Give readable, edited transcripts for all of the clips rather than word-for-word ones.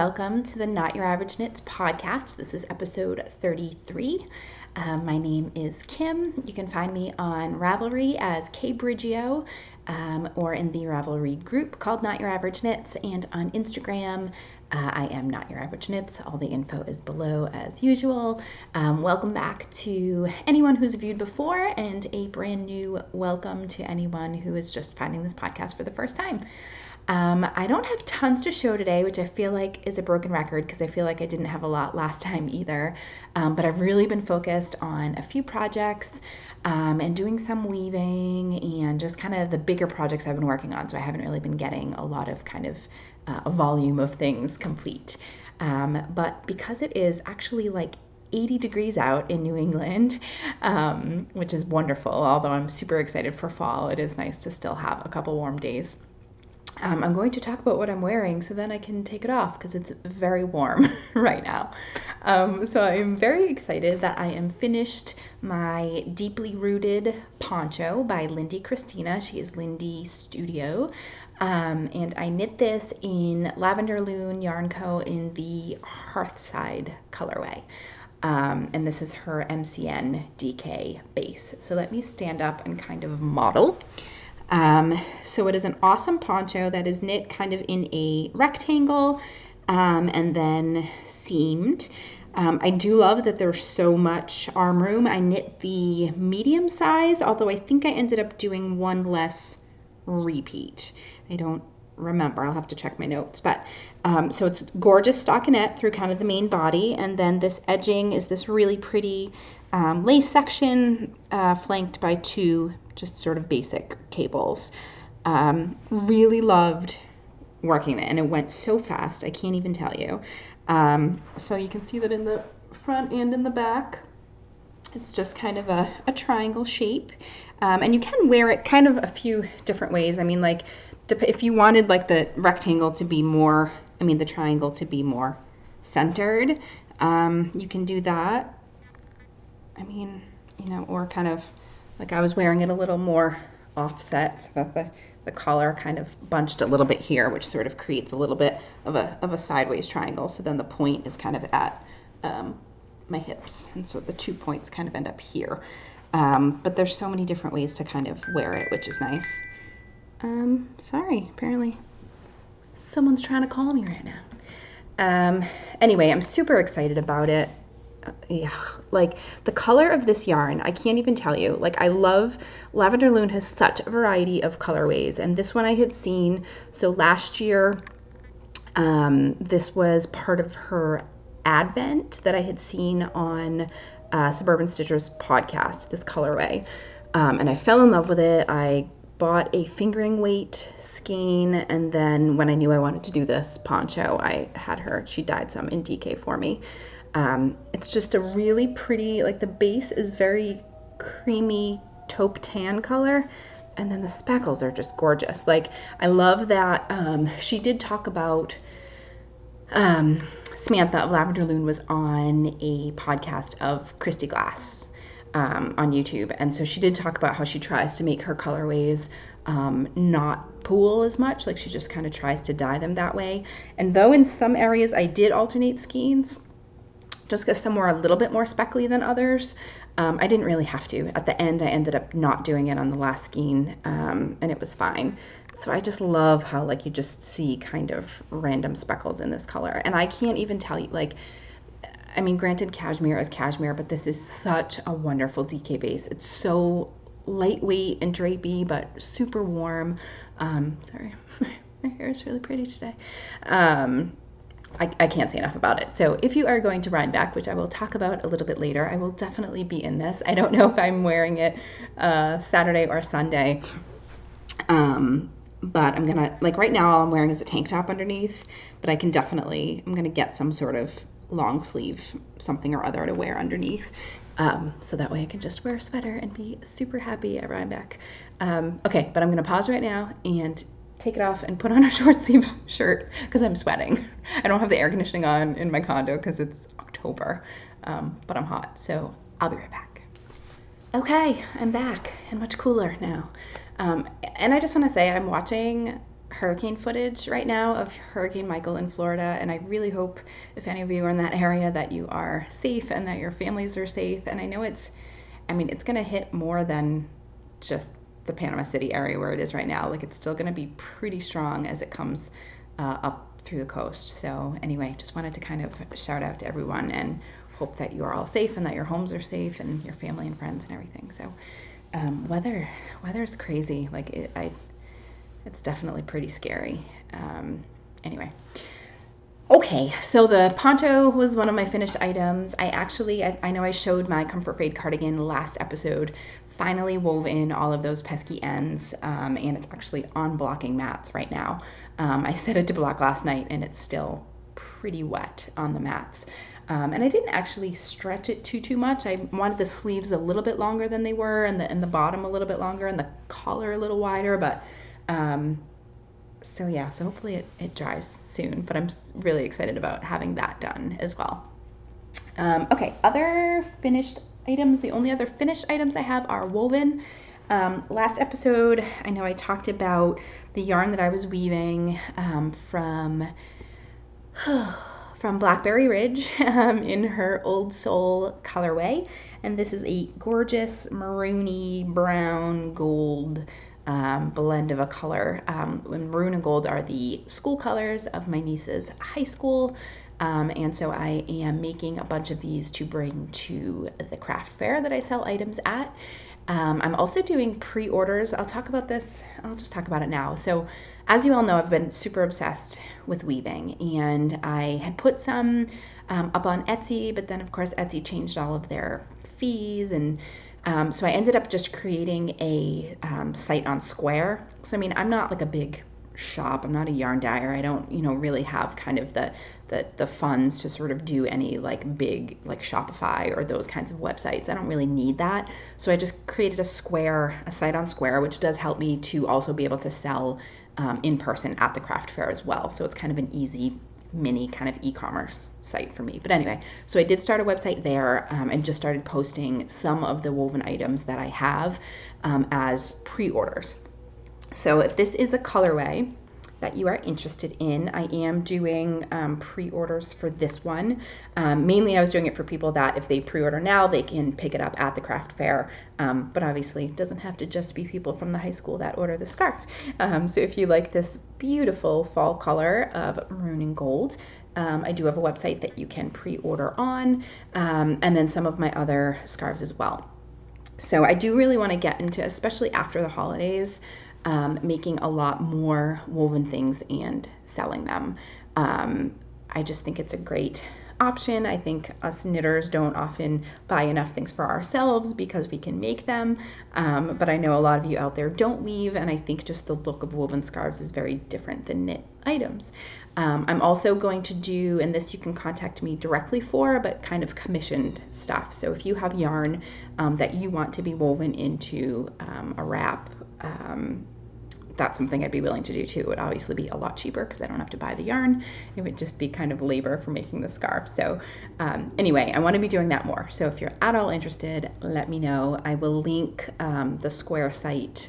welcome to the Not Your Average Knits podcast. This is episode 33. My name is Kim. You can find me on Ravelry as kbridgeo or in the Ravelry group called Not Your Average Knits, and on Instagram I am Not Your Average Knits. All the info is below as usual. Welcome back to anyone who's viewed before, and a brand new welcome to anyone who is just finding this podcast for the first time. I don't have tons to show today, which I feel like is a broken record because I feel like I didn't have a lot last time either. But I've really been focused on a few projects and doing some weaving and just kind of the bigger projects I've been working on. So I haven't really been getting a lot of kind of a volume of things complete. But because it is actually like 80 degrees out in New England, which is wonderful, although I'm super excited for fall, it is nice to still have a couple warm days. I'm going to talk about what I'm wearing so then I can take it off because it's very warm right now. So I'm very excited that I am finished my Deeply Rooted poncho by Lindy Christina. She is Lindy Studio. And I knit this in Lavender Loon Yarn Co. in the Hearthside colorway. And this is her MCN DK base. So let me stand up and kind of model. So it is an awesome poncho that is knit kind of in a rectangle and then seamed. I do love that there's so much arm room. I knit the medium size, although I think I ended up doing one less repeat. I don't remember. I'll have to check my notes. But so it's gorgeous stockinette through kind of the main body, and then this edging is this really pretty lace section flanked by two just sort of basic cables. Really loved working it, and it went so fast, I can't even tell you. So you can see that in the front and in the back, it's just kind of a triangle shape. And you can wear it kind of a few different ways. I mean, like, if you wanted like the rectangle to be more, the triangle to be more centered, you can do that. Or kind of like I was wearing it a little more offset so that the collar kind of bunched a little bit here, which sort of creates a little bit of a sideways triangle. So then the point is kind of at my hips, and so the 2 points kind of end up here. But there's so many different ways to kind of wear it, which is nice. Sorry, apparently someone's trying to call me right now. Anyway, I'm super excited about it. Yeah, like the color of this yarn, I can't even tell you. Like, I love Lavender Loon has such a variety of colorways, and this one I had seen. So last year, this was part of her Advent that I had seen on Suburban Stitchers podcast, this colorway, and I fell in love with it. I bought a fingering weight skein, and then when I knew I wanted to do this poncho, I had her, she dyed some in DK for me. It's just a really pretty, like the base is very creamy taupe tan color, and then the speckles are just gorgeous. Like, I love that she did talk about Samantha of Lavender Loon was on a podcast of Christy Glass on YouTube, and so she did talk about how she tries to make her colorways not pool as much, like she just kind of tries to dye them that way. And though in some areas I did alternate skeins, just because some were a little bit more speckly than others, I didn't really have to. At the end, I ended up not doing it on the last skein, and it was fine. So I just love how, like, you just see kind of random speckles in this color. And I can't even tell you, like, granted, cashmere is cashmere, but this is such a wonderful DK base. It's so lightweight and drapey, but super warm. Sorry, my hair is really pretty today. I can't say enough about it. So if you are going to Rhinebeck, which I will talk about a little bit later, I will definitely be in this. I don't know if I'm wearing it Saturday or Sunday. But I'm gonna, like, right now all I'm wearing is a tank top underneath, but I'm gonna get some sort of long sleeve something or other to wear underneath. So that way I can just wear a sweater and be super happy at Rhinebeck. Okay, but I'm gonna pause right now and take it off and put on a short sleeve shirt because I'm sweating. I don't have the air conditioning on in my condo because it's October, but I'm hot, so I'll be right back. Okay, I'm back and much cooler now. And I just want to say I'm watching hurricane footage right now of Hurricane Michael in Florida, and I really hope if any of you are in that area that you are safe and that your families are safe. And I know it's going to hit more than just the Panama City area where it is right now. Like, it's still going to be pretty strong as it comes up through the coast. So anyway, just wanted to kind of shout out to everyone and hope that you are all safe and that your homes are safe and your family and friends and everything. So weather's crazy. Like, it's definitely pretty scary. Anyway. Okay, so the poncho was one of my finished items. I know I showed my Comfort Fade cardigan last episode. Finally wove in all of those pesky ends, and it's actually on blocking mats right now. I set it to block last night, and it's still pretty wet on the mats. And I didn't actually stretch it too much. I wanted the sleeves a little bit longer than they were, and the bottom a little bit longer, and the collar a little wider, but so hopefully it dries soon, but I'm really excited about having that done as well. Okay, other finished items. The only other finished items I have are woven. Last episode, I know I talked about the yarn that I was weaving from Blackberry Ridge in her Old Soul colorway, and this is a gorgeous maroony brown gold blend of a color. Maroon and gold are the school colors of my niece's high school, and so I am making a bunch of these to bring to the craft fair that I sell items at. I'm also doing pre-orders. I'll just talk about it now. So as you all know, I've been super obsessed with weaving, and I had put some up on Etsy, but then of course Etsy changed all of their fees, and so I ended up just creating a site on Square. So I'm not like a big shop. I'm not a yarn dyer. I don't really have kind of the funds to sort of do any like big like Shopify or those kinds of websites. I don't really need that. So I just created a site on Square, which does help me to also be able to sell in person at the craft fair as well. So it's kind of an easy mini kind of e-commerce site for me. But anyway, so I did start a website there and just started posting some of the woven items that I have as pre-orders. So if this is a colorway that you are interested in, I am doing pre-orders for this one. Mainly I was doing it for people that if they pre-order now, they can pick it up at the craft fair. But obviously it doesn't have to just be people from the high school that order the scarf. So if you like this beautiful fall color of maroon and gold, I do have a website that you can pre-order on, and then some of my other scarves as well. So I do really want to get into, especially after the holidays, making a lot more woven things and selling them. I just think it's a great option. I think us knitters don't often buy enough things for ourselves because we can make them, but I know a lot of you out there don't weave, and I think just the look of woven scarves is very different than knit items. I'm also going to do, and this you can contact me directly for, but kind of commissioned stuff. So if you have yarn that you want to be woven into a wrap, that's something I'd be willing to do too. It would obviously be a lot cheaper because I don't have to buy the yarn. It would just be kind of labor for making the scarf. So anyway, I want to be doing that more. So if you're at all interested, let me know. I will link the Square site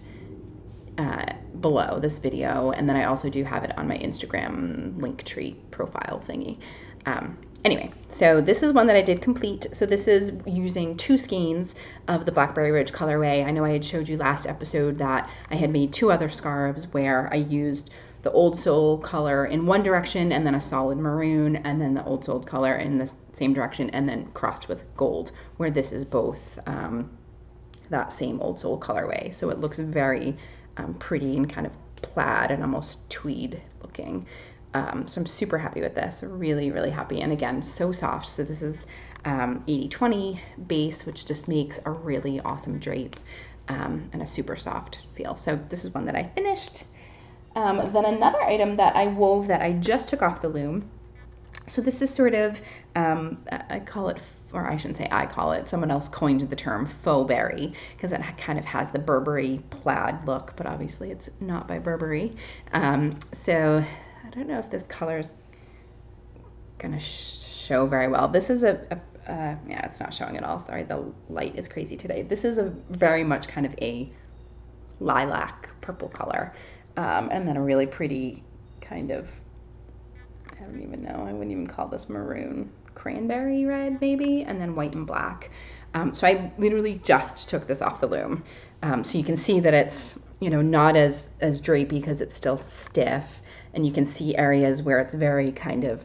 below this video, and then I also do have it on my Instagram Linktree profile thingy. Anyway, so this is one that I did complete. So this is using 2 skeins of the Blackberry Ridge colorway. I know I had showed you last episode that I had made 2 other scarves where I used the Old Soul color in one direction and then a solid maroon, and then the Old Soul color in the same direction and then crossed with gold, where this is both that same Old Soul colorway. So it looks very pretty and kind of plaid and almost tweed looking. So I'm super happy with this, really, really happy. And again, so soft. So this is 80/20 base, which just makes a really awesome drape and a super soft feel. So this is one that I finished. Then another item that I wove that I just took off the loom. So this is sort of, I call it, or I shouldn't say I call it, someone else coined the term faux berry, because it kind of has the Burberry plaid look, but obviously it's not by Burberry. So I don't know if this color is going to show very well. This is yeah, it's not showing at all. Sorry, the light is crazy today. This is a very much kind of a lilac purple color. and then a really pretty kind of, I don't even know, I wouldn't even call this maroon, cranberry red maybe, and then white and black. So I literally just took this off the loom. So you can see that it's, not as drapey because it's still stiff, and you can see areas where it's very kind of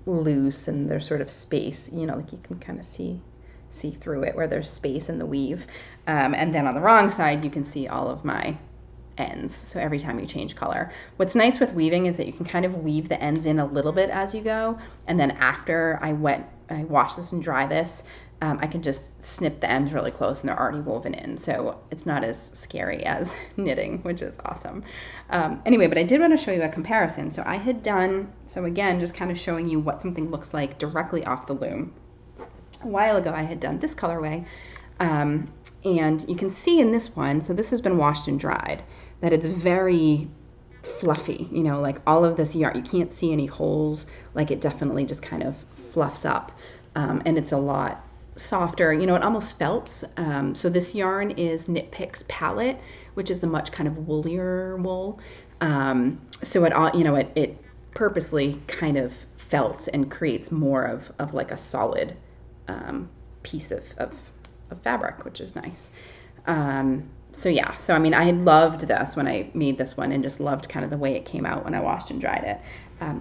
loose and there's sort of space, like you can kind of see through it where there's space in the weave. And then on the wrong side, you can see all of my ends. So every time you change color. What's nice with weaving is that you can kind of weave the ends in a little bit as you go. And then after I wash this and dry this, I can just snip the ends really close and they're already woven in. So it's not as scary as knitting, which is awesome. Anyway, but I did want to show you a comparison. So again, just kind of showing you what something looks like directly off the loom. A while ago, I had done this colorway. And you can see in this one, so this has been washed and dried, that it's very fluffy, like all of this yarn, you can't see any holes, like it definitely just kind of fluffs up. And it's a lot softer, it almost felts. So this yarn is Knit Picks Palette, which is a much kind of woolier wool. So it all, it purposely kind of felts and creates more of like a solid piece of fabric, which is nice. So I mean, I had loved this when I made this one and just loved kind of the way it came out when I washed and dried it.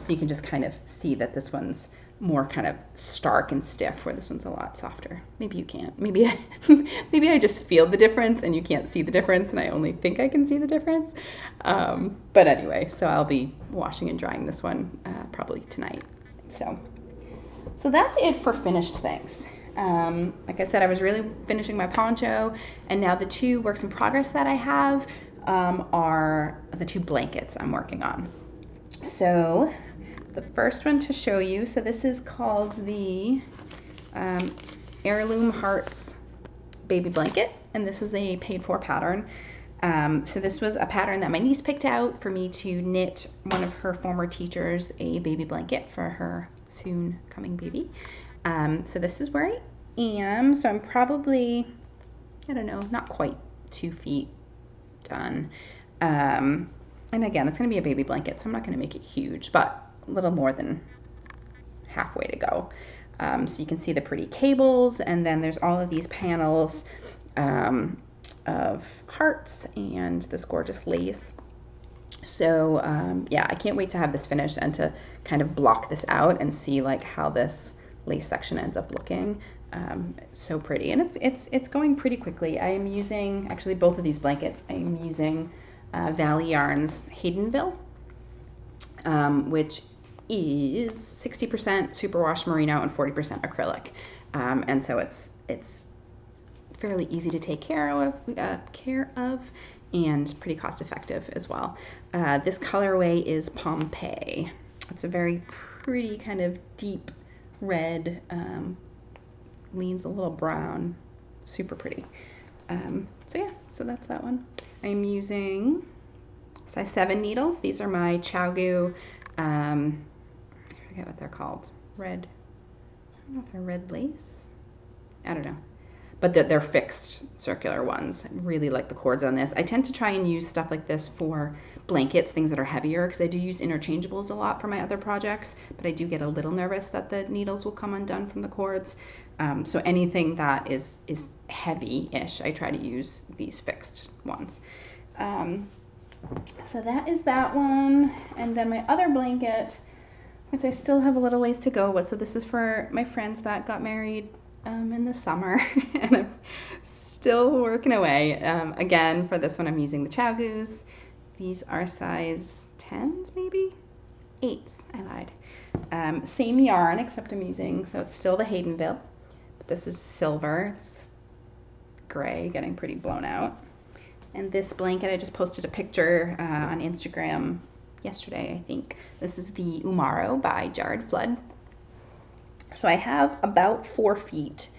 So you can just kind of see that this one's more kind of stark and stiff, where this one's a lot softer. Maybe you can't. Maybe I just feel the difference and you can't see the difference, and I only think I can see the difference. But anyway, so I'll be washing and drying this one probably tonight. So that's it for finished things. Like I said, I was really finishing my poncho, and now the two works in progress that I have are the two blankets I'm working on. So the first one to show you, so this is called the Heirloom Hearts baby blanket, and this is a paid for pattern. So this was a pattern that my niece picked out for me to knit one of her former teachers a baby blanket for her soon coming baby. So this is where I am. So I'm probably, I don't know, not quite 2 feet done. And again, it's going to be a baby blanket, so I'm not going to make it huge, but a little more than halfway to go. So you can see the pretty cables, and then there's all of these panels of hearts and this gorgeous lace. So I can't wait to have this finished and to kind of block this out and see like how this lace section ends up looking. It's so pretty, and it's going pretty quickly. I am using, actually both of these blankets, I am using Valley Yarns Haydenville, which is 60% superwash merino and 40% acrylic. And so it's fairly easy to take care of and pretty cost effective as well. This colorway is Pompeii. It's a very pretty kind of deep red, leans a little brown, super pretty. So that's that one. I'm using size 7 needles. These are my Chowgu, I forget what they're called. Red, I don't know if they're red lace. I don't know. But they're fixed circular ones. I really like the cords on this. I tend to try and use stuff like this for blankets, things that are heavier, because I do use interchangeables a lot for my other projects, but I do get a little nervous that the needles will come undone from the cords. So anything that is heavy-ish, I try to use these fixed ones. So that is that one. And then my other blanket, which I still have a little ways to go with. So this is for my friends that got married in the summer, and I'm still working away. Again, for this one, I'm using the Chowgus. These are size 10s, maybe? 8s, I lied. Same yarn, except I'm using, so it's still the Haydenville, but this is silver. It's gray, getting pretty blown out. And this blanket, I just posted a picture on Instagram yesterday, I think. This is the Umaro by Jared Flood. So I have about 4 feet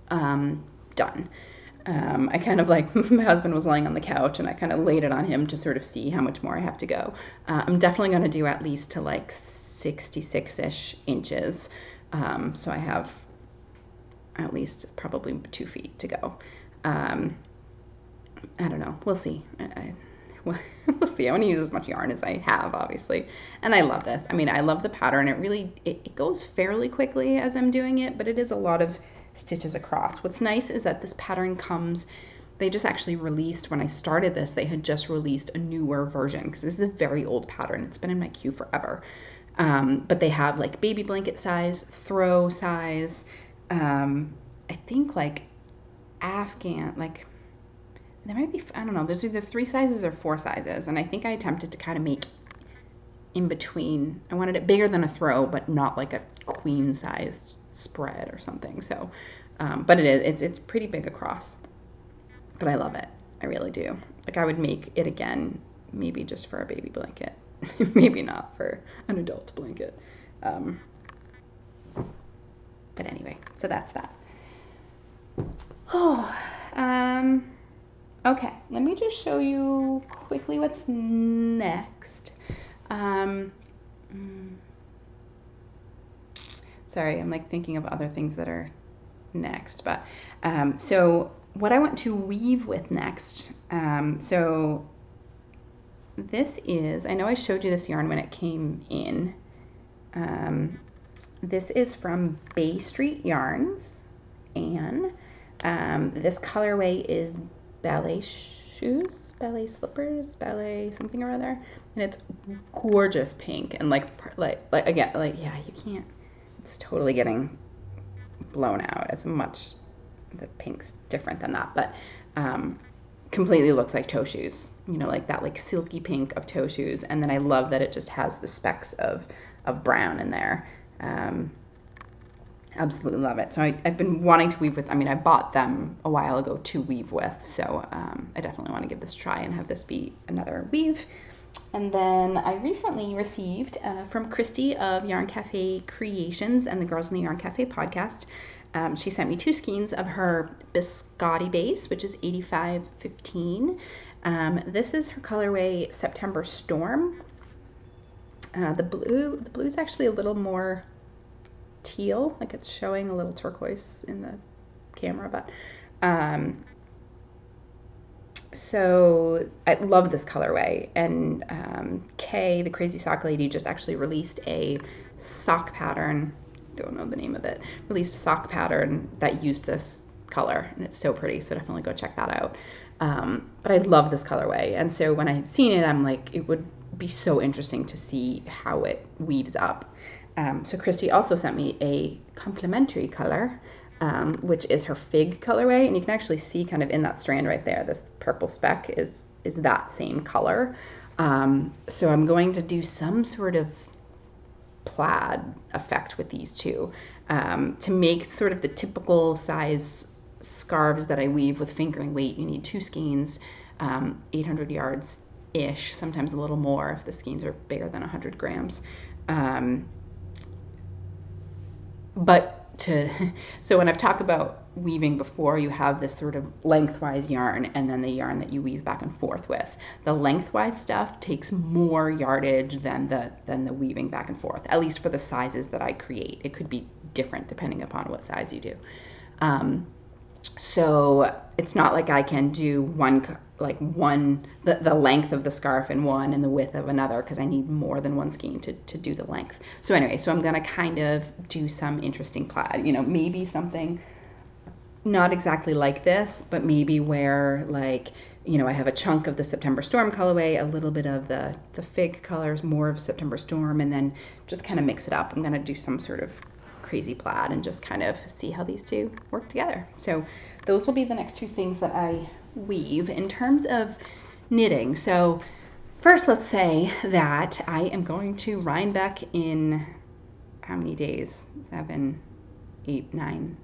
done. I kind of like, my husband was lying on the couch and I kind of laid it on him to sort of see how much more I have to go. I'm definitely going to do at least to like 66-ish inches. So I have at least probably 2 feet to go. I don't know. We'll see. we'll see. I want to use as much yarn as I have, obviously. And I love this. I mean, I love the pattern. It goes fairly quickly as I'm doing it, but it is a lot of stitches across. What's nice is that this pattern comes, they just actually released, when I started this, they had just released a newer version, because this is a very old pattern. It's been in my queue forever. But they have like baby blanket size, throw size, I think like Afghan, like there might be, I don't know, there's either 3 sizes or 4 sizes. And I think I attempted to kind of make in between. I wanted it bigger than a throw, but not like a queen sized spread or something. So, but it's pretty big across, but I love it. I really do. Like I would make it again, maybe just for a baby blanket, maybe not for an adult blanket. But anyway, so that's that. Okay, let me just show you quickly what's next. Sorry, I'm like thinking of other things that are next, but so what I want to weave with next, so this is, I know I showed you this yarn when it came in. This is from Bay Street Yarns, and this colorway is ballet shoes, ballet slippers, ballet something or other, and it's gorgeous pink, and like again, like, yeah, you can't, it's totally getting blown out. It's much, the pink's different than that, but completely looks like toe shoes, you know, like that like silky pink of toe shoes. And then I love that it just has the specks of brown in there. Absolutely love it. So I've been wanting to weave with, I mean, I bought them a while ago to weave with, so I definitely want to give this a try and have this be another weave. And then I recently received from Christy of Yarn Cafe Creations and the Girls in the Yarn Cafe podcast, she sent me 2 skeins of her biscotti base, which is 8515. This is her colorway September Storm. The blue is actually a little more teal, like it's showing a little turquoise in the camera, but so I love this colorway. And Kay, the Crazy Sock Lady, just actually released a sock pattern, don't know the name of it, released a sock pattern that used this color, and it's so pretty, so definitely go check that out. But I love this colorway, and so when I had seen it, I'm like, it would be so interesting to see how it weaves up. So Christy also sent me a complementary color, which is her fig colorway, and you can actually see kind of in that strand right there, this purple speck is that same color. So I'm going to do some sort of plaid effect with these two, to make sort of the typical size scarves that I weave with fingering weight. You need 2 skeins, 800 yards ish, sometimes a little more if the skeins are bigger than 100 grams. So when I've talked about weaving before, you have this sort of lengthwise yarn and then the yarn that you weave back and forth with. The lengthwise stuff takes more yardage than the weaving back and forth, at least for the sizes that I create. It could be different depending upon what size you do. So it's not like I can do the length of the scarf in one and the width of another, because I need more than 1 skein to do the length. So anyway, so I'm going to kind of do some interesting plaid, you know, maybe something not exactly like this, but maybe where, like, you know, I have a chunk of the September Storm colorway, a little bit of the fig colors, more of September Storm, and then just kind of mix it up. I'm going to do some sort of crazy plaid and just kind of see how these two work together. So those will be the next 2 things that I weave. In terms of knitting, so first let's say that I am going to Rhinebeck in how many days? 7, 8, 9,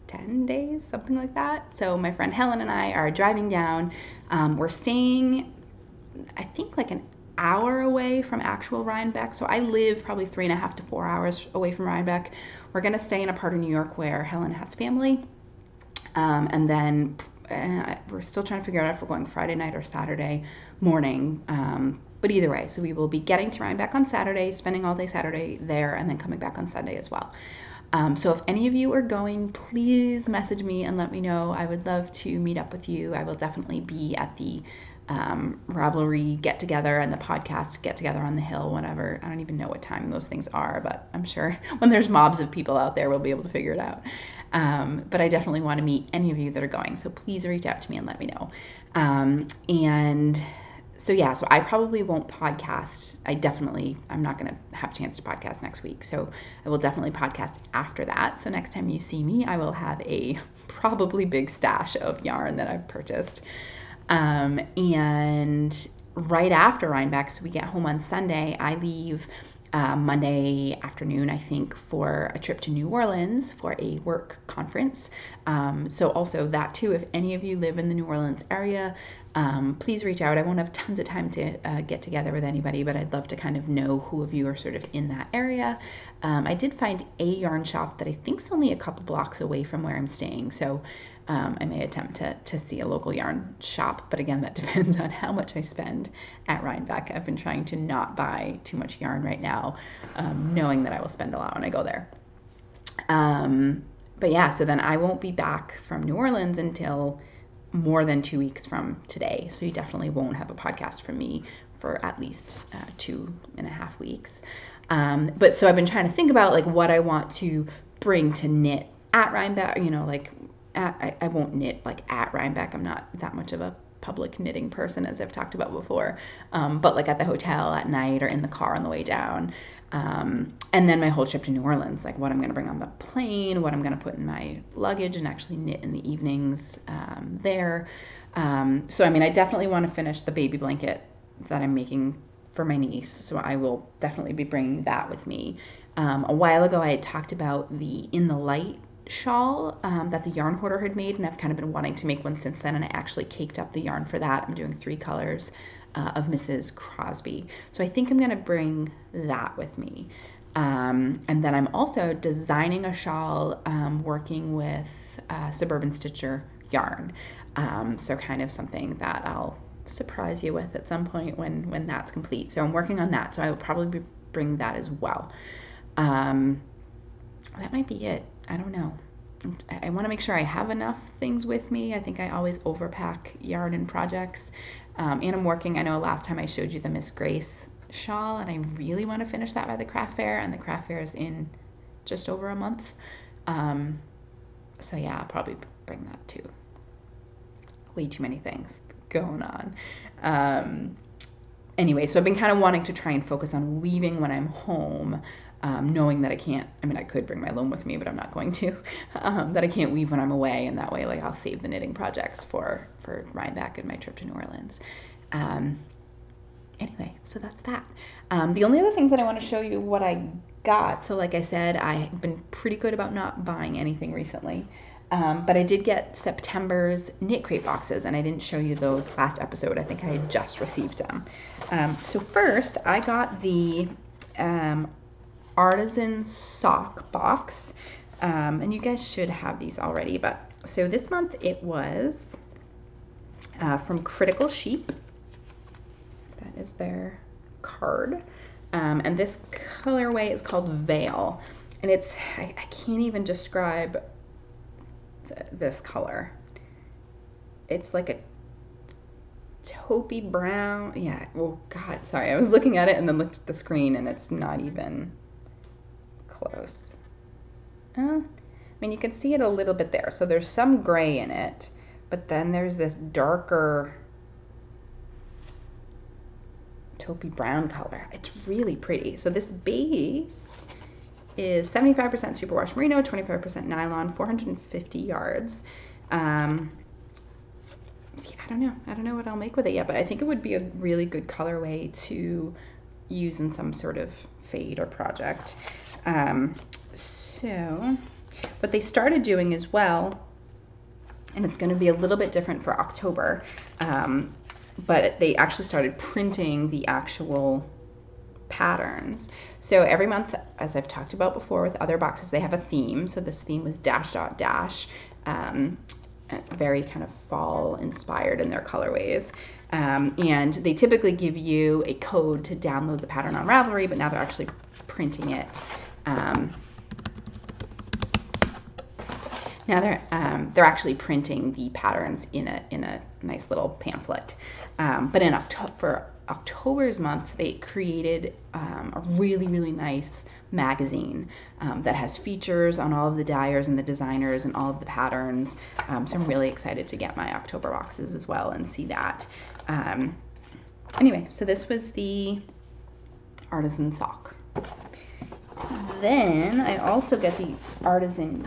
10 days, something like that. So my friend Helen and I are driving down. We're staying, I think, like an hour away from actual Rhinebeck. So I live probably 3.5 to 4 hours away from Rhinebeck. We're going to stay in a part of New York where Helen has family. And then we're still trying to figure out if we're going Friday night or Saturday morning. But either way, so we will be getting to Rhinebeck on Saturday, spending all day Saturday there, and then coming back on Sunday as well. So if any of you are going, please message me and let me know. I would love to meet up with you. I will definitely be at the Ravelry get together and the podcast get together on the hill, whenever. I don't even know what time those things are, but I'm sure when there's mobs of people out there, we'll be able to figure it out. But I definitely want to meet any of you that are going. So please reach out to me and let me know. And so yeah, so I probably won't podcast. I'm not going to have a chance to podcast next week. So I will definitely podcast after that. So next time you see me, I will have a probably big stash of yarn that I've purchased. And right after Rhinebeck, so we get home on Sunday, I leave Monday afternoon, I think, for a trip to New Orleans for a work conference. So also that too, if any of you live in the New Orleans area, please reach out. I won't have tons of time to get together with anybody, but I'd love to kind of know who of you are sort of in that area. I did find a yarn shop that I think is only a couple blocks away from where I'm staying. So I may attempt to see a local yarn shop, but again, that depends on how much I spend at Rhinebeck. I've been trying to not buy too much yarn right now, knowing that I will spend a lot when I go there. But yeah, so then I won't be back from New Orleans until more than 2 weeks from today. So you definitely won't have a podcast from me for at least 2.5 weeks. But so I've been trying to think about like what I want to bring to knit at Rhinebeck, like I won't knit like at Rhinebeck. I'm not that much of a public knitting person, as I've talked about before, but like at the hotel at night or in the car on the way down. And then my whole trip to New Orleans, like what I'm going to bring on the plane, what I'm going to put in my luggage and actually knit in the evenings there. So, I mean, I definitely want to finish the baby blanket that I'm making for my niece. So I will definitely be bringing that with me. A while ago, I had talked about the In the Light shawl that the yarn hoarder had made, and I've kind of been wanting to make one since then, and I actually caked up the yarn for that. I'm doing 3 colors of Mrs. Crosby. So I think I'm going to bring that with me. And then I'm also designing a shawl working with Suburban Stitcher yarn. So kind of something that I'll surprise you with at some point when that's complete. So I'm working on that. So I will probably bring that as well. That might be it. I don't know. I want to make sure I have enough things with me. I think I always overpack yarn and projects. And I'm working, I know last time I showed you the Miss Grace shawl, and I really want to finish that by the craft fair, and the craft fair is in just over a month. So yeah, I'll probably bring that too. Way too many things going on. Anyway, so I've been kind of wanting to try and focus on weaving when I'm home, knowing that I could bring my loom with me, but I'm not going to, that I can't weave when I'm away, and that way like I'll save the knitting projects for Rhinebeck and my trip to New Orleans. Anyway, so that's that. The only other things that I want to show you what I got, so like I said, I've been pretty good about not buying anything recently, but I did get September's knit crate boxes, and I didn't show you those last episode. I think I had just received them. So first, I got the Artisan sock box, and you guys should have these already, but so this month it was from Critical Sheep. That is their card, and this colorway is called Veil, and it's I can't even describe this color. It's like a taupey brown. Yeah, oh god, sorry, I was looking at it and then looked at the screen, and it's not even close. I mean, you can see it a little bit there. So there's some gray in it, but then there's this darker taupey brown color. It's really pretty. So this base is 75% superwash merino, 25% nylon, 450 yards. See, I don't know what I'll make with it yet, but I think it would be a really good colorway to use in some sort of fade or project. So what they started doing as well, and it's going to be a little bit different for October, but they actually started printing the actual patterns. So every month, as I've talked about before with other boxes, they have a theme. So this theme was dash dot dash, very kind of fall inspired in their colorways. And they typically give you a code to download the pattern on Ravelry, but now they're actually printing it. Now they're actually printing the patterns in a nice little pamphlet. But for October's month, they created a really nice magazine that has features on all of the dyers and the designers and all of the patterns. So I'm really excited to get my October boxes as well and see that. Anyway, so this was the artisan sock. Then I also get the artisan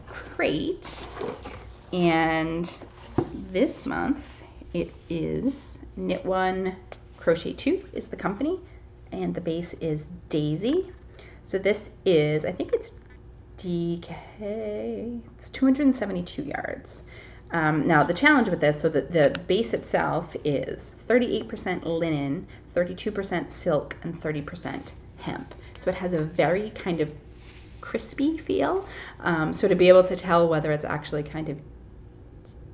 crate, and this month it is Knit One, Crochet Two is the company, and the base is Daisy. So this is, I think it's DK, it's 272 yards. Now the challenge with this, so the base itself is 38% linen, 32% silk, and 30% hemp. So it has a very kind of crispy feel. So to be able to tell whether it's actually kind of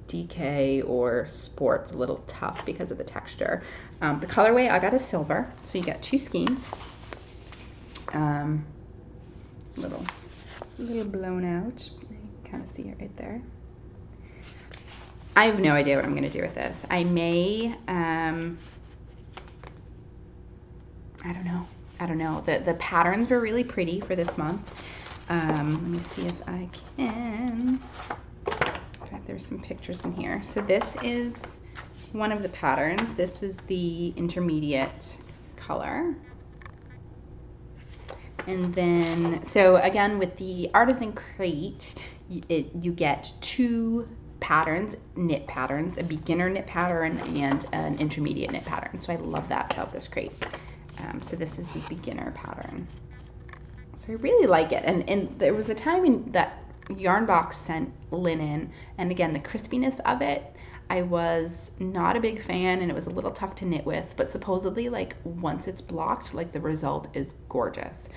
DK or sport's a little tough because of the texture. The colorway, I got a silver, so you get 2 skeins. Little blown out. You can kind of see it right there. I have no idea what I'm going to do with this. I may, I don't know. The patterns were really pretty for this month. Let me see if I can. In fact, there's some pictures in here. So this is one of the patterns. This is the intermediate color. And then, so again, with the artisan crate, you get 2 patterns, knit patterns, a beginner knit pattern and an intermediate knit pattern. So I love that about this crate. So this is the beginner pattern. So I really like it. And there was a time that Yarnbox sent linen, and again, the crispiness of it, I was not a big fan, and it was a little tough to knit with, but supposedly, like, once it's blocked, like, the result is gorgeous.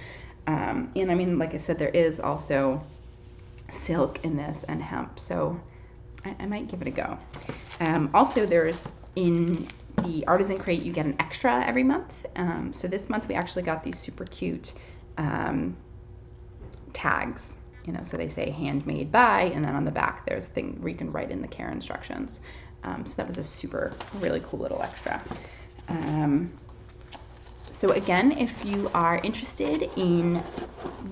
And I mean, like I said, there is also silk in this and hemp, so I might give it a go. Also, there's in the artisan crate, you get an extra every month. So this month we actually got these super cute tags, so they say handmade by, and then on the back there's a thing where you can write in the care instructions. So that was a really cool little extra. So again, if you are interested in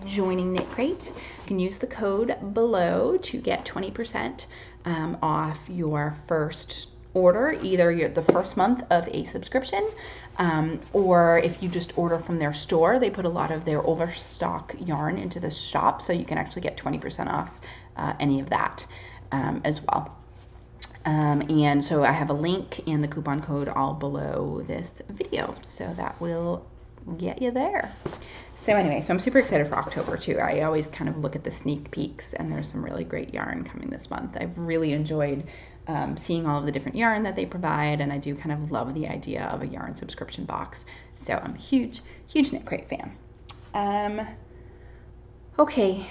joining Knit Crate, you can use the code below to get 20% off your first order, either the first month of a subscription, or if you just order from their store, they put a lot of their overstock yarn into the shop, so you can actually get 20% off any of that as well. And so I have a link and the coupon code all below this video, so that will get you there. So anyway, so I'm super excited for October too. I always kind of look at the sneak peeks, and there's some really great yarn coming this month. I've really enjoyed seeing all of the different yarn that they provide, and I do kind of love the idea of a yarn subscription box. So I'm a huge Knit Crate fan. Okay,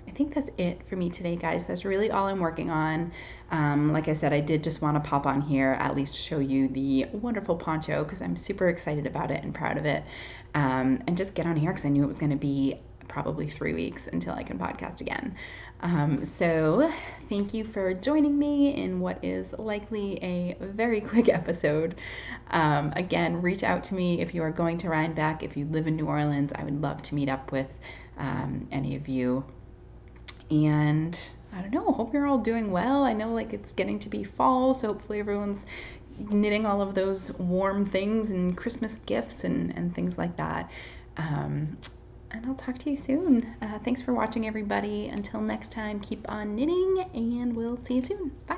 I think that's it for me today, guys. That's really all I'm working on. Like I said, I did just want to pop on here, at least show you the wonderful poncho, because I'm super excited about it and proud of it. And just get on here because I knew it was going to be probably 3 weeks until I can podcast again. So thank you for joining me in what is likely a very quick episode. Again, reach out to me if you are going to Rhinebeck. If you live in New Orleans, I would love to meet up with any of you. And I don't know, hope you're all doing well. I know it's getting to be fall, so hopefully everyone's knitting all of those warm things and Christmas gifts and things like that. And I'll talk to you soon. Thanks for watching, everybody. Until next time, keep on knitting, and we'll see you soon. Bye.